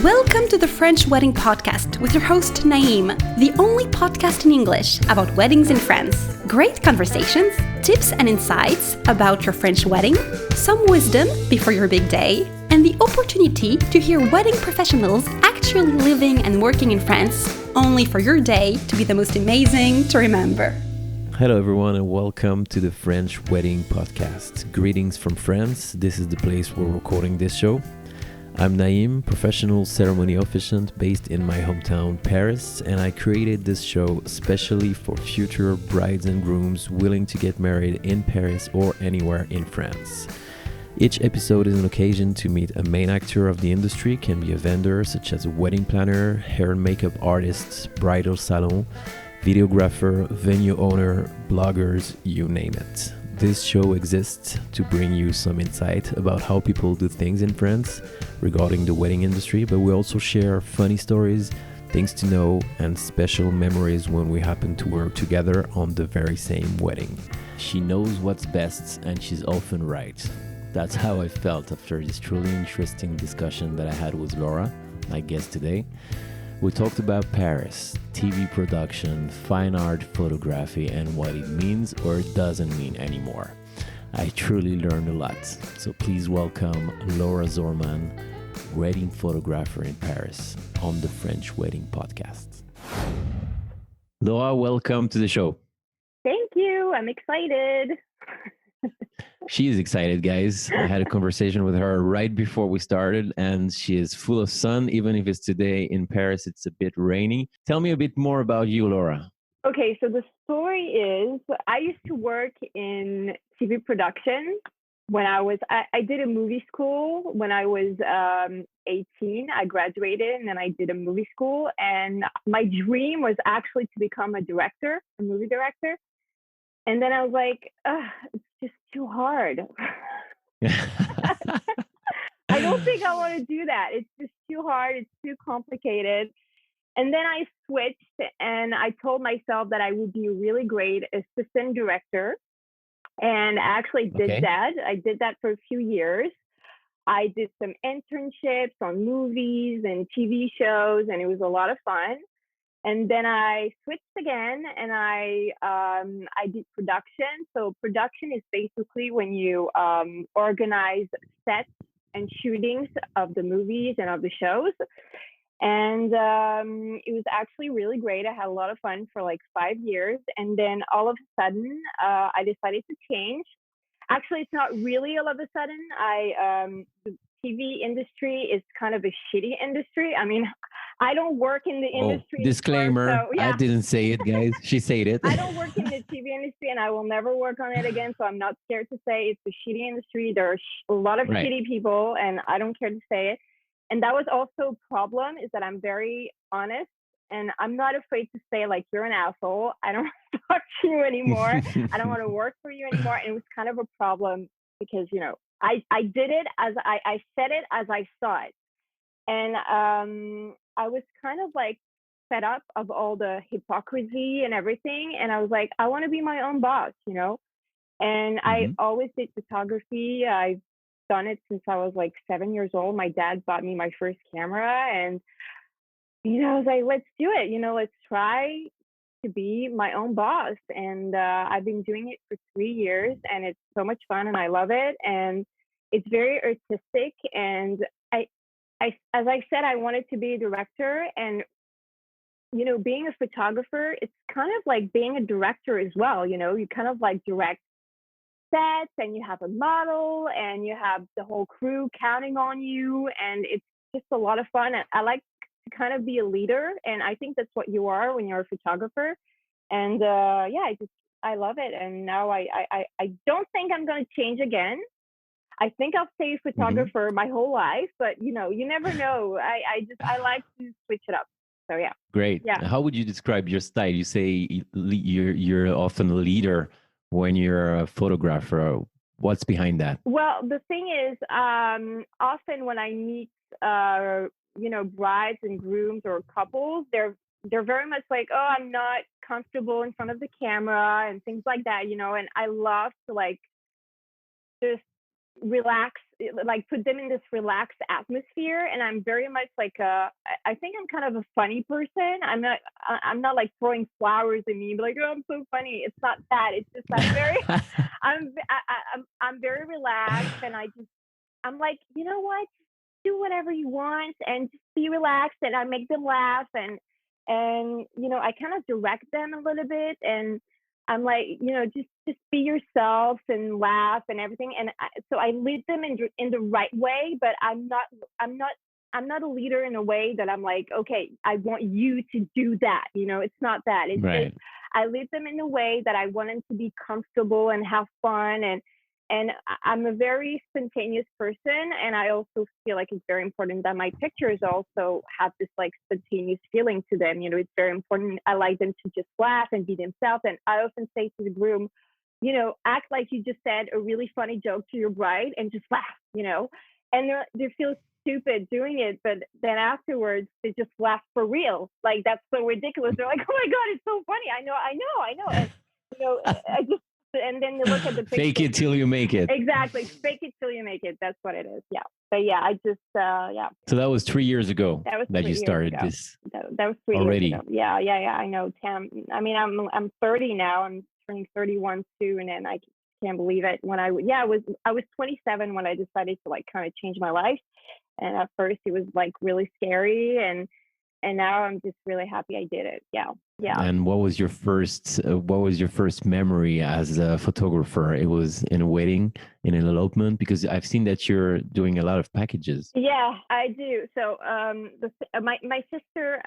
Welcome to the French Wedding Podcast with your host Naïm, the only podcast in English about weddings in France. Great conversations, tips and insights about your French wedding, some wisdom before your big day, and the opportunity to hear wedding professionals actually living and working in France, only for your day to be the most amazing to remember. Hello everyone and welcome to the French Wedding Podcast. Greetings from France. This is the place where we're recording this show. I'm Naïm, professional ceremony officiant based in my hometown, Paris, and I created this show especially for future brides and grooms willing to get married in Paris or anywhere in France. Each episode is an occasion to meet a main actor of the industry, can be a vendor such as a wedding planner, hair and makeup artist, bridal salon, videographer, venue owner, bloggers, you name it. This show exists to bring you some insight about how people do things in France regarding the wedding industry, but we also share funny stories, things to know, and special memories when we happen to work together on the very same wedding. She knows what's best and she's often right. That's how I felt after this truly interesting discussion that I had with Laura, my guest today. We talked about Paris, TV production, fine art photography, and what it means or doesn't mean anymore. I truly learned a lot. So please welcome Laura Zorman, wedding photographer in Paris, on the French Wedding Podcast. Laura, welcome to the show. Thank you. I'm excited. She is excited, guys. I had a conversation with her right before we started, and she is full of sun. Even if it's today in Paris, it's a bit rainy. Tell me a bit more about you, Laura. Okay, so the story is I used to work in TV production when I did a movie school when I was 18. I graduated and then I did a movie school. And my dream was actually to become a movie director. And then I was like, it's just too hard. I don't think I want to do that. It's just too hard. It's too complicated. And then I switched and I told myself that I would be a really great assistant director. And I actually did that. I did that for a few years. I did some internships on movies and TV shows, and it was a lot of fun. And then I switched again and I did production. So production is basically when you organize sets and shootings of the movies and of the shows. And it was actually really great. I had a lot of fun for like 5 years. And then all of a sudden, I decided to change. Actually, it's not really all of a sudden. The TV industry is kind of a shitty industry. I mean, I don't work in the industry. Disclaimer. Anymore, so, yeah. I didn't say it, guys. She said it. I don't work in the TV industry and I will never work on it again. So I'm not scared to say it's a shitty industry. There are a lot of shitty people and I don't care to say it. And that was also a problem, is that I'm very honest and I'm not afraid to say, like, you're an asshole. I don't want to talk to you anymore. I don't want to work for you anymore. And it was kind of a problem because, you know, I did it as I said it as I saw it. And I was kind of like fed up of all the hypocrisy and everything. And I was like, I want to be my own boss, you know? And I always did photography. I've done it since I was like 7 years old. My dad bought me my first camera and, you know, I was like, let's do it. You know, let's try to be my own boss. And I've been doing it for 3 years and it's so much fun and I love it. And it's very artistic. And as I said, I wanted to be a director, and, you know, being a photographer, it's kind of like being a director as well. You know, you kind of like direct sets and you have a model and you have the whole crew counting on you. And it's just a lot of fun. And I like to kind of be a leader. And I think that's what you are when you're a photographer. And I love it. And now I don't think I'm going to change again. I think I'll stay a photographer my whole life, but you know, you never know. I like to switch it up. So yeah. Great. Yeah. How would you describe your style? You say you're often a leader when you're a photographer. What's behind that? Well, the thing is, often when I meet, you know, brides and grooms or couples, they're very much like, oh, I'm not comfortable in front of the camera and things like that, you know. And I love to like just relax like put them in this relaxed atmosphere. And I'm very much like I think I'm kind of a funny person. I'm not like throwing flowers at me, like, oh, I'm so funny. It's not that. It's just I'm very I'm very relaxed, and I'm like, you know what? Do whatever you want and just be relaxed, and I make them laugh, and I kind of direct them a little bit, and I'm like, just be yourself and laugh and everything. And so I lead them in the right way, but I'm not a leader in a way that I'm like, okay, I want you to do that. It's not that. It's Right. just I lead them in a way that I want them to be comfortable and have fun, and I'm a very spontaneous person, and I also feel like it's very important that my pictures also have this like spontaneous feeling to them. It's very important. I like them to just laugh and be themselves. And I often say to the groom, act like you just said a really funny joke to your bride and just laugh, and they feel stupid doing it, but then afterwards they just laugh for real. Like, that's so ridiculous. They're like, oh my God, it's so funny. I know. And, I just, and then you look at the picture. Fake it till you make it. Exactly. Fake it till you make it. That's what it is. Yeah. But yeah, I just, yeah. So that was 3 years ago that you started this. That was 3 already. years ago. Yeah. I know, Tam. I mean, I'm 30 now. I'm turning 31 soon, and I can't believe it. I was 27 when I decided to like kind of change my life. And at first it was like really scary, and now I'm just really happy I did it. Yeah. And what was your first memory as a photographer? It was in a wedding, in an elopement, because I've seen that you're doing a lot of packages. Yeah, I do. So my sister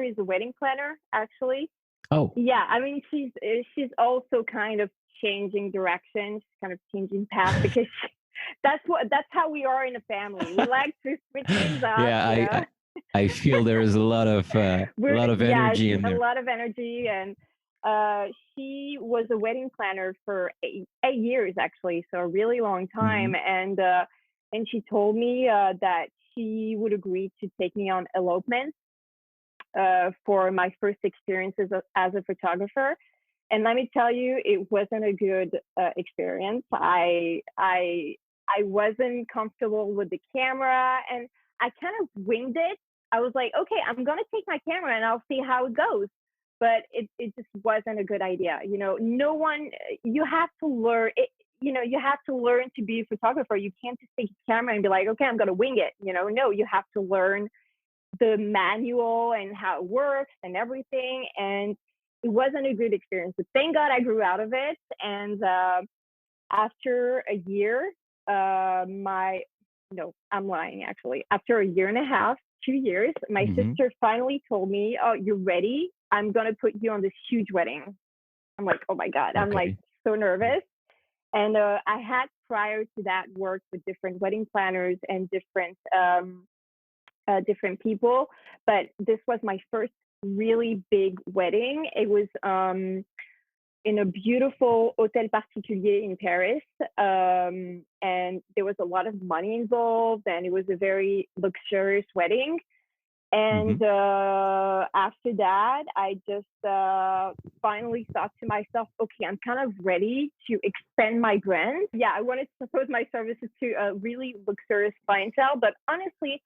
is a wedding planner, actually. Oh. Yeah, I mean, she's also kind of changing directions, kind of changing path, because that's how we are in a family. We like to switch things up. Yeah, I feel there is a lot of energy in there. A lot of energy, and she was a wedding planner for 8 years, actually, so a really long time. Mm-hmm. And she told me that she would agree to take me on elopements for my first experiences as a photographer. And let me tell you, it wasn't a good experience. I wasn't comfortable with the camera, and I kind of winged it. I was like, okay, I'm going to take my camera and I'll see how it goes. But it just wasn't a good idea. You have to learn it. You have to learn to be a photographer. You can't just take a camera and be like, okay, I'm going to wing it. No, you have to learn the manual and how it works and everything. And it wasn't a good experience. But thank God I grew out of it. And after a year, I'm lying, actually. After a year and a half, 2 years, my sister finally told me, oh, you're ready. I'm going to put you on this huge wedding. I'm like, oh my God. I'm like so nervous. And I had prior to that worked with different wedding planners and different people. But this was my first really big wedding. It was in a beautiful hôtel particulier in Paris. And there was a lot of money involved, and it was a very luxurious wedding. And after that, I just finally thought to myself, okay, I'm kind of ready to expand my brand. Yeah, I wanted to propose my services to a really luxurious clientele. But honestly,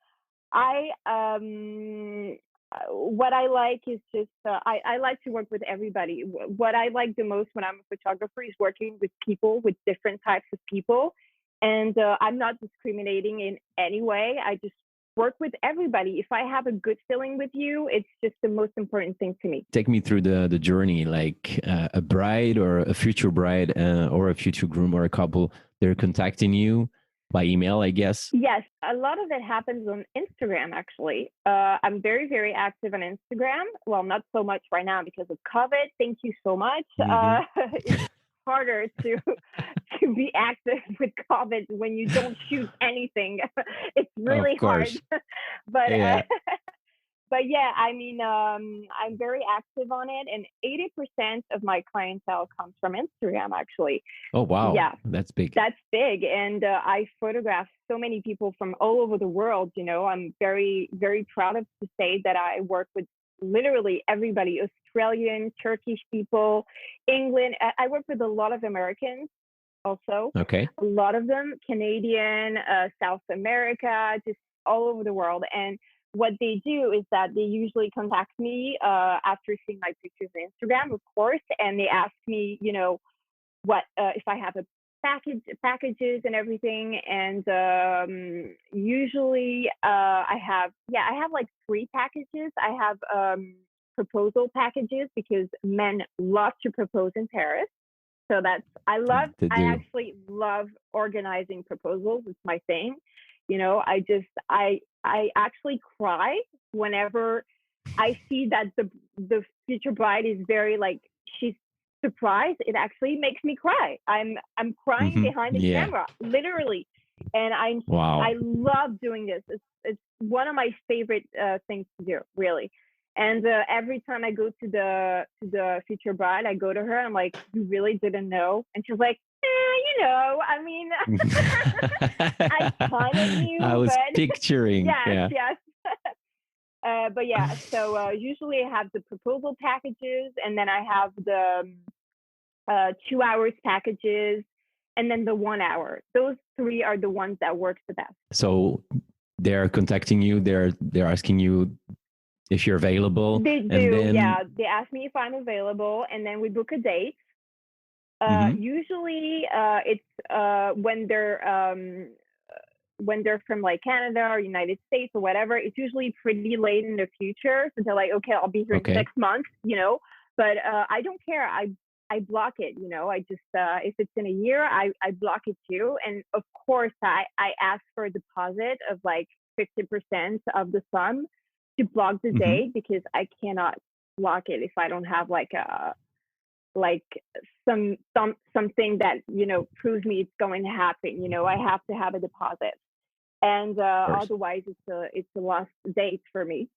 what I like is just, I like to work with everybody. What I like the most when I'm a photographer is working with people, with different types of people. And I'm not discriminating in any way. I just work with everybody. If I have a good feeling with you, it's just the most important thing to me. Take me through the journey, like a bride or a future bride or a future groom or a couple, they're contacting you by email, I guess? Yes, a lot of it happens on Instagram, actually. I'm very, very active on Instagram. Well, not so much right now because of COVID. Thank you so much. It's harder to be active with COVID when you don't shoot anything. It's really hard. But yeah. But yeah, I mean, I'm very active on it, and 80% of my clientele comes from Instagram, actually. Oh, wow. Yeah. That's big. That's big. And I photograph so many people from all over the world. I'm very, very proud of to say that I work with literally everybody, Australian, Turkish people, England. I work with a lot of Americans. also. Okay. A lot of them Canadian, South America, just all over the world. And what they do is that they usually contact me after seeing my pictures on Instagram, of course, and they ask me, what if I have a packages and everything. And usually I have like 3 packages. I have proposal packages because men love to propose in Paris. So I actually love organizing proposals. It's my thing. I actually cry whenever I see that the future bride is very like, she's surprised. It actually makes me cry. I'm crying behind the camera, literally. And I love doing this. It's one of my favorite things to do, really. And every time I go to the future bride, I go to her. I'm like, you really didn't know? And she's like, I mean, I kind of knew. I was picturing. Yes. But yeah, so usually I have the proposal packages, and then I have the 2 hours packages, and then the 1 hour. Those 3 are the ones that work the best. So they're contacting you. They're asking you if you're available. They do, yeah. They ask me if I'm available, and then we book a date. Usually, it's when they're from like Canada or United States or whatever. It's usually pretty late in the future, so they're like, "Okay, I'll be here in 6 months," But I don't care. I block it. I just if it's in a year, I block it too. And of course, I ask for a deposit of like 50% of the sum to block the date, because I cannot block it if I don't have like something that proves me it's going to happen. I have to have a deposit, and otherwise it's a lost date for me.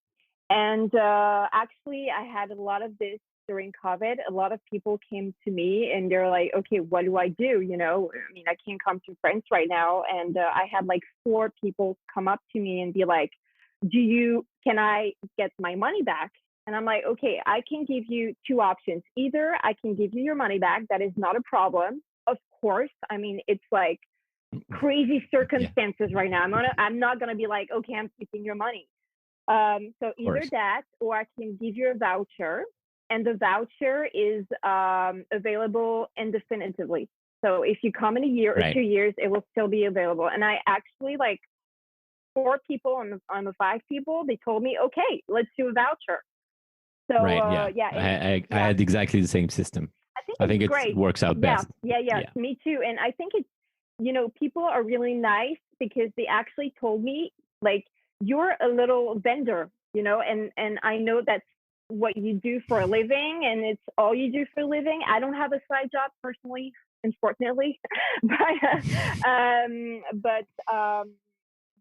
And actually, I had a lot of this during COVID. A lot of people came to me and they're like, okay, what do I do? I mean, I can't come to France right now. And I had like 4 people come up to me and be like, can I get my money back? And I'm like, okay, I can give you 2 options. Either I can give you your money back. That is not a problem. Of course. I mean, it's like crazy circumstances right now. I'm not going to be like, okay, I'm keeping your money. So either that, or I can give you a voucher, and the voucher is available indefinitely. So if you come in a year or 2 years, it will still be available. And I actually, like 4 people on the 5 people, they told me, okay, let's do a voucher. So I had exactly the same system. I think it works out best. Yeah, me too. And I think it's, people are really nice because they actually told me, like, you're a little vendor, and I know that's what you do for a living, and it's all you do for a living. I don't have a side job personally, unfortunately, but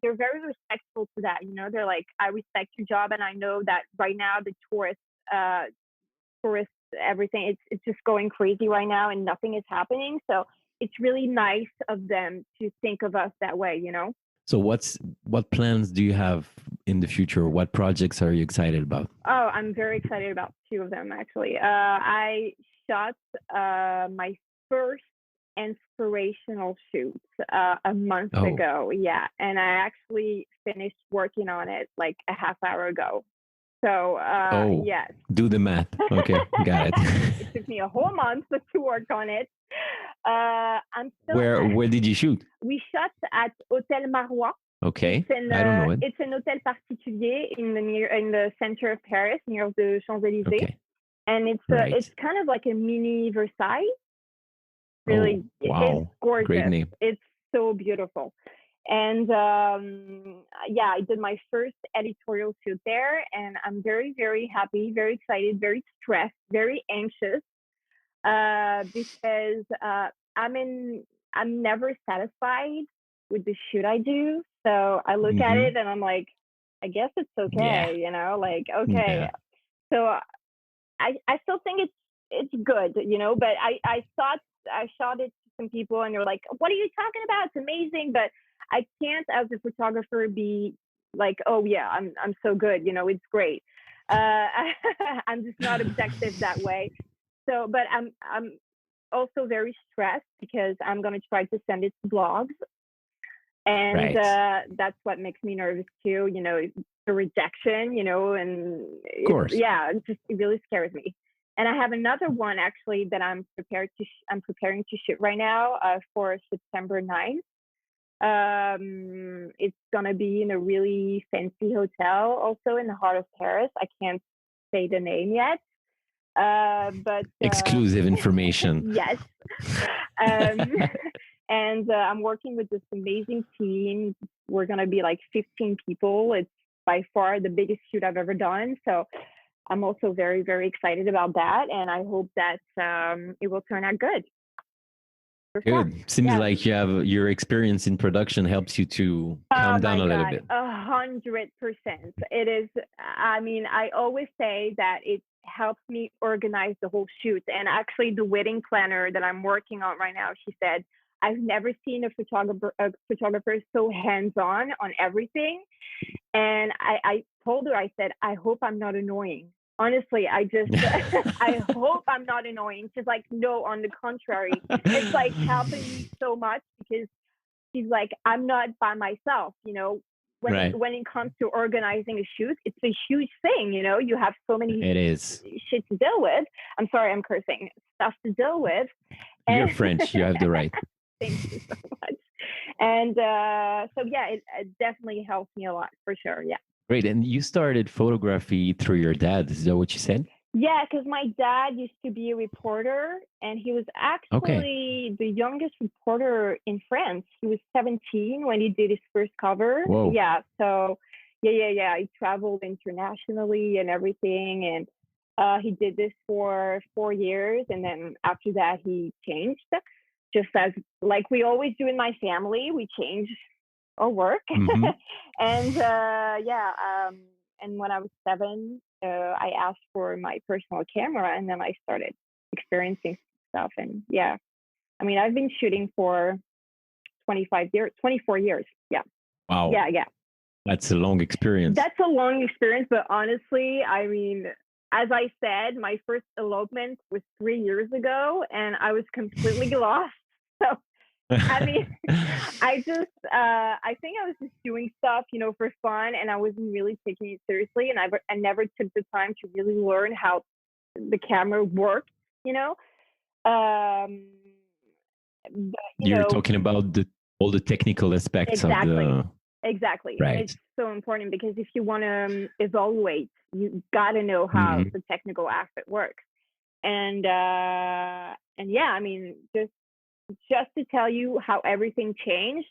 they're very respectful to that. They're like, I respect your job, and I know that right now the tourists, everything, it's just going crazy right now, and nothing is happening. So it's really nice of them to think of us that way. So what plans do you have in the future? What projects are you excited about? Oh, I'm very excited about 2 of them, actually. I shot my first inspirational shoot a month ago. Yeah. And I actually finished working on it like a half hour ago. So, yes. Do the math. Okay, got it. It took me a whole month to work on it. I'm still. Where did you shoot? We shot at Hôtel Marois. Okay, I don't know it. It's an hotel particulier in the center of Paris, near the Champs-Élysées. Okay. And it's kind of like a mini Versailles. Really, it's gorgeous. Great name. It's so beautiful. And I did my first editorial shoot there, and I'm very, very happy, very excited, very stressed, very anxious, because I'm never satisfied with the shoot I do. So I look at it and I'm like, I guess it's okay, okay. Yeah. So I still think it's good, but I thought I shot it to some people and they're like, what are you talking about? It's amazing. But I can't, as a photographer, be like, oh yeah, I'm so good, it's great. I'm just not objective that way. So, but I'm also very stressed because I'm going to try to send it to blogs. And that's what makes me nervous too, the rejection, and of course. it really scares me. And I have another one actually that I'm preparing to shoot right now for September 9th. It's gonna be in a really fancy hotel, also in the heart of Paris. I can't say the name yet, but exclusive information. Yes. And I'm working with this amazing team. We're gonna be like 15 people. It's by far the biggest shoot I've ever done. So I'm also very, very excited about that, and I hope that it will turn out good. Good. Seems like you have your experience in production helps you to calm down a little bit. 100%. It is. I mean, I always say that it helps me organize the whole shoot. And actually, the wedding planner that I'm working on right now, she said, I've never seen a photographer so hands-on on everything. And I told her, I said, I hope I'm not annoying. Honestly, I hope I'm not annoying. She's like, no, on the contrary. It's like helping me so much because she's like, I'm not by myself, when it comes to organizing a shoot, it's a huge thing, you have so many shit to deal with. I'm sorry, I'm cursing. Stuff to deal with. You're French, you have the right. Thank you so much. And it definitely helps me a lot for sure. Yeah. Great. And you started photography through your dad. Is that what you said? Yeah, because my dad used to be a reporter, and he was actually the youngest reporter in France. He was 17 when he did his first cover. Whoa. Yeah. So, yeah. He traveled internationally and everything. And he did this for 4 years. And then after that, he changed. Just as like we always do in my family, we change our work. Mm-hmm. And and when I was 7, I asked for my personal camera, and then I started experiencing stuff. And I mean, I've been shooting for 24 years. Yeah. Wow. Yeah. That's a long experience. That's a long experience, but honestly, I mean, as I said, my first elopement was 3 years ago, and I was completely lost. So, I mean, I think I was just doing stuff, for fun, and I wasn't really taking it seriously. And I never took the time to really learn how the camera worked, But, You're talking about all the technical aspects of the... Exactly. Right. And it's so important because if you want to evaluate, you got to know how the technical aspect works. And yeah, I mean, just to tell you how everything changed,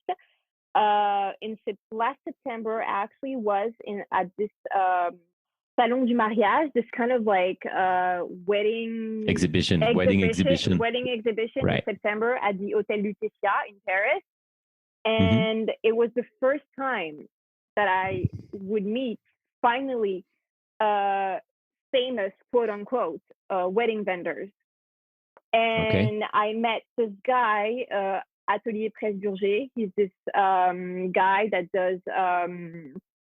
last September I actually was at this Salon du Mariage, this kind of like wedding exhibition in September at the Hotel Lutetia in Paris. And it was the first time that I would meet finally famous quote unquote wedding vendors. And I met this guy, Atelier Presse-Burger. He's this guy that does,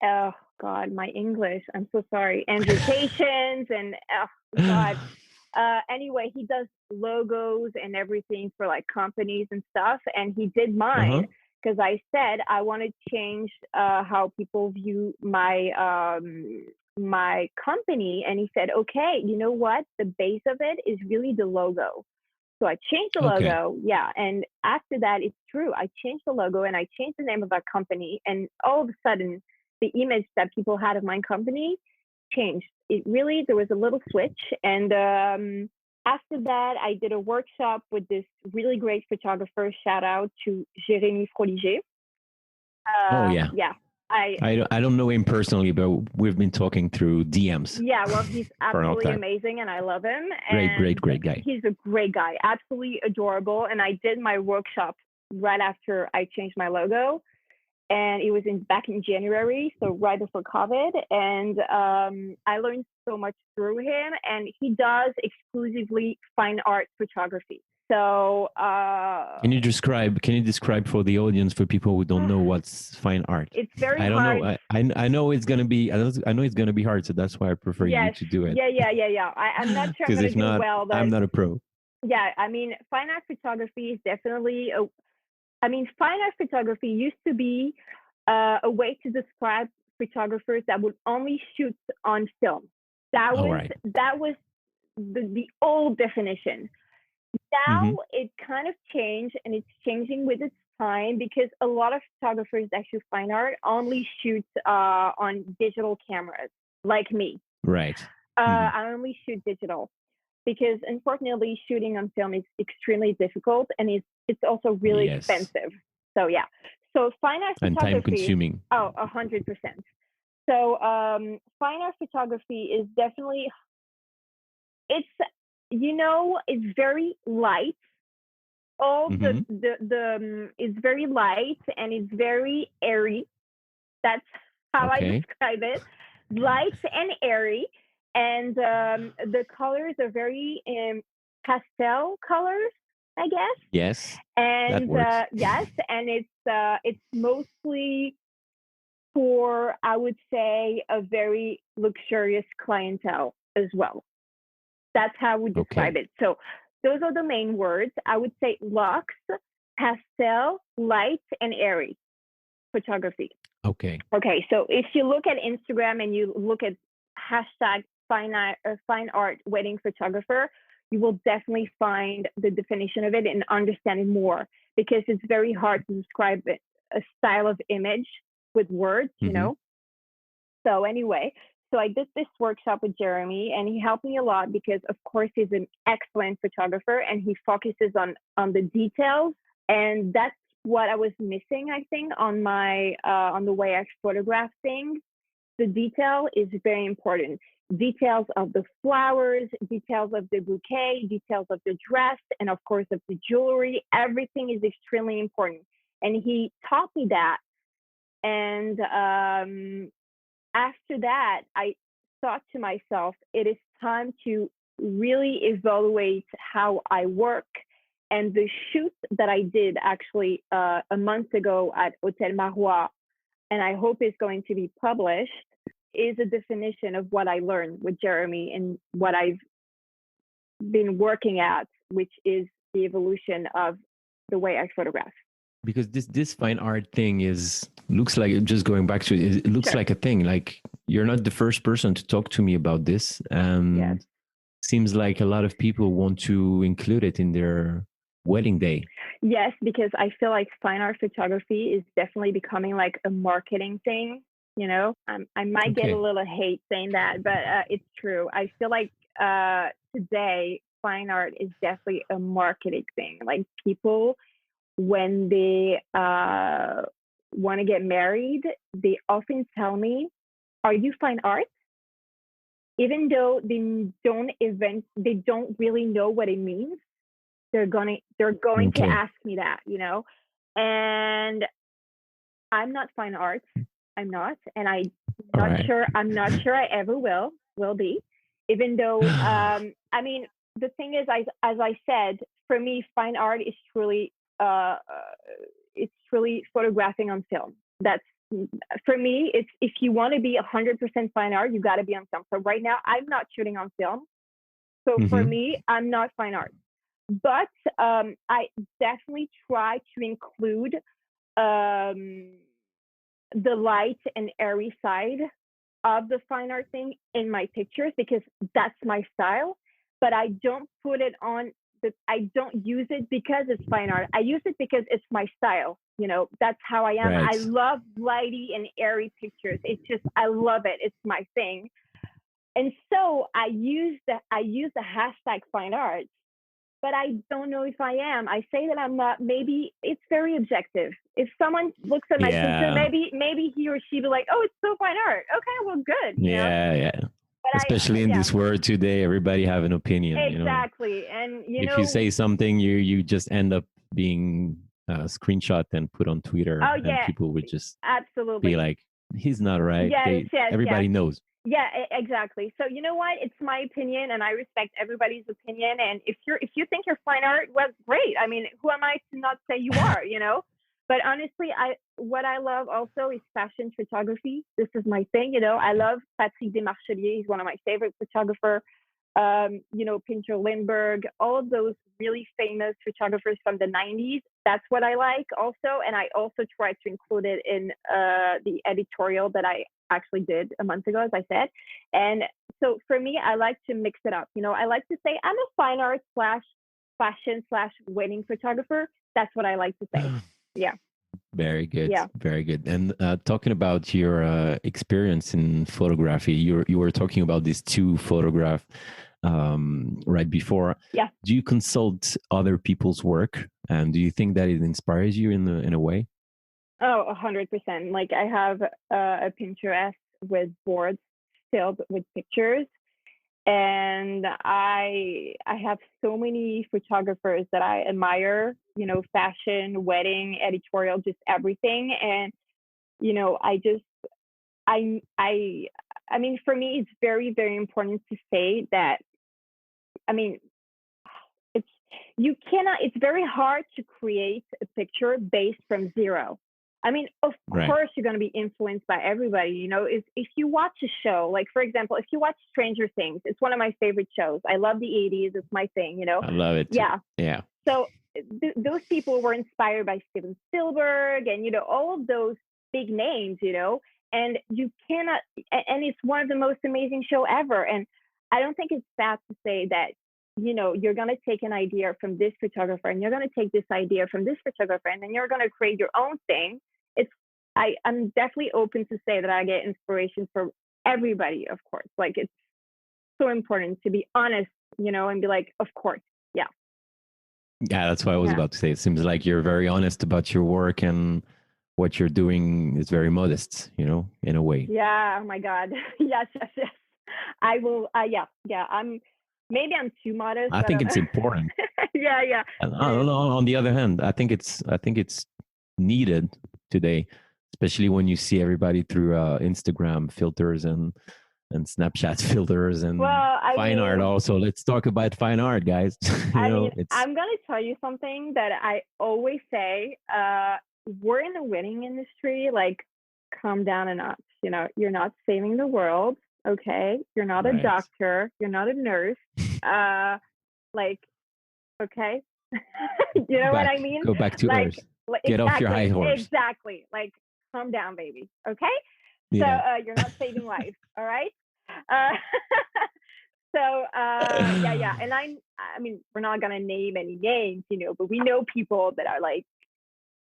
oh God, my English, I'm so sorry, invitations and, oh God. Anyway, he does logos and everything for like companies and stuff. And he did mine because I said I want to change how people view my my company. And he said, okay, you know what? The base of it is really the logo. So I changed the logo. Yeah. And after that, it's true. I changed the logo and I changed the name of our company. And all of a sudden, the image that people had of my company changed. There was a little switch. And after that, I did a workshop with this really great photographer. Shout out to Jérémy Froliger. Yeah. I don't know him personally, but we've been talking through DMs. Yeah, well, he's absolutely amazing, and I love him. And great guy. He's a great guy, absolutely adorable. And I did my workshop right after I changed my logo, and it was back in January, so right before COVID. And I learned so much through him, and he does exclusively fine art photography. So can you describe for the audience, for people who don't know what's fine art? It's very hard. I don't know. I know it's gonna be. I know it's gonna be hard. So that's why I prefer you to do it. Yeah. I'm not sure I'm gonna do well. I'm not a pro. Yeah, I mean, fine art photography is definitely I mean, fine art photography used to be a way to describe photographers that would only shoot on film. All right. That was the old definition. Now Mm-hmm. it kind of changed, and it's changing with its time because a lot of photographers that shoot fine art only shoot on digital cameras, like me. Right. Mm-hmm. I only shoot digital because unfortunately shooting on film is extremely difficult, and it's also really Yes. expensive. So yeah. So fine art And time photography, consuming. oh, 100%. So fine art photography is definitely, it's, it's very light. All Mm-hmm. it's very light and it's very airy. That's how I Okay. describe it. Light and airy. And the colors are very pastel colors, I guess. Yes, that And works. yes, and it's mostly for, I would say, a very luxurious clientele as well. That's how we describe Okay. it. So those are the main words. I would say luxe, pastel, light, and airy photography. Okay. Okay, so if you look at Instagram and you look at hashtag fine art wedding photographer, you will definitely find the definition of it and understand it more because it's very hard to describe it, a style of image with words, Mm-hmm. So anyway, so I did this workshop with Jeremy, and he helped me a lot because, of course, he's an excellent photographer and he focuses on the details, and that's what I was missing, I think, on the way I photograph things. The detail is very important. Details of the flowers, details of the bouquet, details of the dress, and of course of the jewelry. Everything is extremely important, and he taught me that. And after that, I thought to myself, it is time to really evaluate how I work. And the shoot that I did actually a month ago at Hotel Marois, and I hope it's going to be published, is a definition of what I learned with Jeremy and what I've been working at, which is the evolution of the way I photograph. Because this fine art thing is looks like, just going back to it, it looks Sure. like a thing. Like, you're not the first person to talk to me about this, Yes. and seems like a lot of people want to include it in their wedding day. Yes, because I feel like fine art photography is definitely becoming like a marketing thing. I might get a Okay. little hate saying that, but it's true. I feel like today fine art is definitely a marketing thing. Like people, when they want to get married, they often tell me, "Are you fine art?" Even though they don't really know what it means. They're going to Okay. ask me that, and I'm not fine arts. I'm not, and All right. I'm not sure I ever will be. Even though, I mean, the thing is, as I said, for me, fine art is truly, it's truly photographing on film. That's for me. It's if you want to be 100% fine art, you got to be on film. So right now, I'm not shooting on film. So for Mm-hmm. me, I'm not fine art. But I definitely try to include um, the light and airy side of the fine art thing in my pictures because that's my style. But I don't put it on. I don't use it because it's fine art. I use it because it's my style. That's how I am. I Right. love lighty and airy pictures. It's just I love it. It's my thing. And so I use the hashtag fine art, but I don't know if I am. I say that I'm not. Maybe it's very objective. If someone looks at my picture, Yeah. maybe he or she be like, "Oh, it's so fine art." Okay, well, good. Yeah. Yeah. But Especially in yeah, this world today, everybody have an opinion. exactly. And If you say something, you just end up being screenshot and put on Twitter, oh and yeah, people would just be absolutely. like, "He's not right." Yes, yes, yes. Everybody knows. Yeah, exactly. So you know what? It's my opinion, and I respect everybody's opinion. And if you think you're fine art, well, great. I mean, who am I to not say you are? But honestly, what I love also is fashion photography. This is my thing. I love Patrick Desmarchelier. He's one of my favorite photographers. Pinter Lindbergh, all of those really famous photographers from the 90s. That's what I like also. And I also tried to include it in the editorial that I actually did a month ago, as I said. And so for me, I like to mix it up. I like to say I'm a fine art / fashion / wedding photographer. That's what I like to say. Yeah. Very good. Yeah. Very good. And talking about your experience in photography, you were talking about these 2 photographs right before. Yeah. Do you consult other people's work, and do you think that it inspires you in a way? Oh, 100%. Like I have a Pinterest with boards filled with pictures, and I have so many photographers that I admire. Fashion, wedding, editorial, just everything. And I mean, for me, it's very, very important to say that. I mean, it's very hard to create a picture based from zero. I mean, of course, you're going to be influenced by everybody. If you watch a show, like, for example, if you watch Stranger Things, it's one of my favorite shows. I love the 80s. It's my thing, I love it. Yeah. Yeah. So those people were inspired by Steven Spielberg and, all of those big names, and you cannot, and it's one of the most amazing show ever. And I don't think it's bad to say that, you're going to take an idea from this photographer and you're going to take this idea from this photographer and then you're going to create your own thing. I'm definitely open to say that I get inspiration from everybody, of course. Like, it's so important to be honest, and be like, of course. Yeah. Yeah, that's what I was about to say. It seems like you're very honest about your work, and what you're doing is very modest, in a way. Yeah. Oh my God. Yes. I will. Yeah. Maybe I'm too modest. I think it's important. Yeah. And I don't know. On the other hand, I think it's needed today, especially when you see everybody through Instagram filters and Snapchat filters and fine art. Also, let's talk about fine art, guys. I'm gonna tell you something that I always say. We're in the wedding industry. Like, calm down a notch. You're not saving the world. Okay, you're not a doctor. You're not a nurse. Okay, what I mean? Go back to earth. Get off your high horse. Exactly. Like, calm down, baby. Okay. So you're not saving life. All right. Yeah. And I mean, we're not gonna name any names, but we know people that are like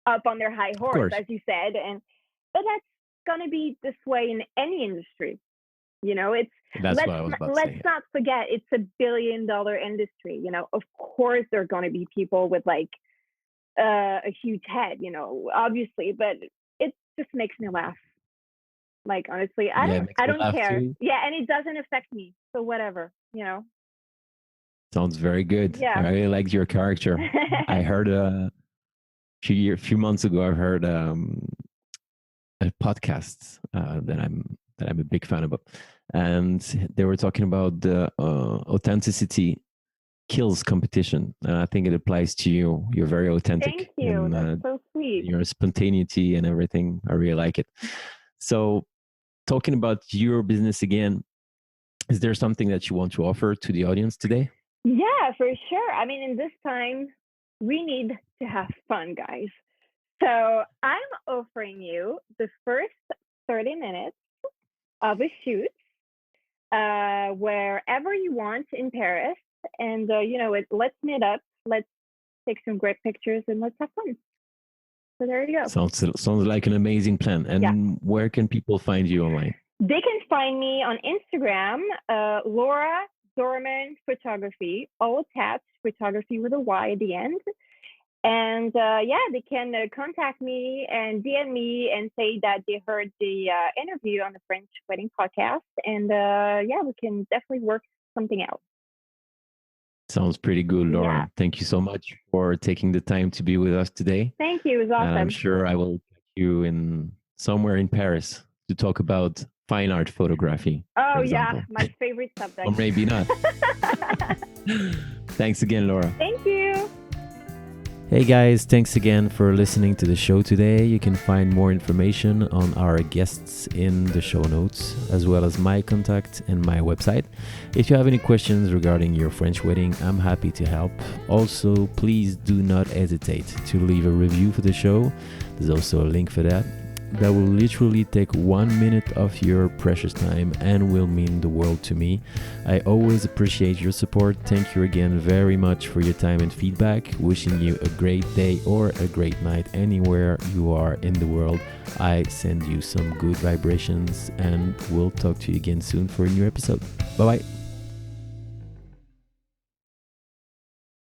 up on their high horse, as you said, but that's gonna be this way in any industry. Let's not forget, it's $1 billion industry. Of course, there are going to be people with like a huge head, obviously, but it just makes me laugh. Like, honestly, I don't care. Too. Yeah, and it doesn't affect me, so whatever. Sounds very good. Yeah, I really liked your character. I heard a few months ago. I heard a podcast that I'm a big fan of, and they were talking about the authenticity kills competition, and I think it applies to you. You're very authentic. Thank you. That's so sweet. Your spontaneity and everything, I really like it. So, talking about your business again, is there something that you want to offer to the audience today? Yeah, for sure. I mean, in this time, we need to have fun, guys. So I'm offering you the first 30 minutes of a shoot wherever you want in Paris. And, let's meet up. Let's take some great pictures and let's have fun. So there you go. Sounds like an amazing plan. And where can people find you online? They can find me on Instagram, Laura Zorman Photography, all attached, photography with a Y at the end. And they can contact me and DM me and say that they heard the interview on the French Wedding Podcast. And we can definitely work something out. Sounds pretty good, Laura. Yeah. Thank you so much for taking the time to be with us today. Thank you. It was awesome. And I'm sure I will catch you somewhere in Paris to talk about fine art photography. Oh, yeah. My favorite subject. Or maybe not. Thanks again, Laura. Thank you. Hey guys, thanks again for listening to the show today. You can find more information on our guests in the show notes, as well as my contact and my website. If you have any questions regarding your French wedding, I'm happy to help. Also, please do not hesitate to leave a review for the show. There's also a link for that. That will literally take 1 minute of your precious time and will mean the world to me. I always appreciate your support. Thank you again very much for your time and feedback. Wishing you a great day or a great night anywhere you are in the world. I send you some good vibrations and we'll talk to you again soon for a new episode. Bye bye.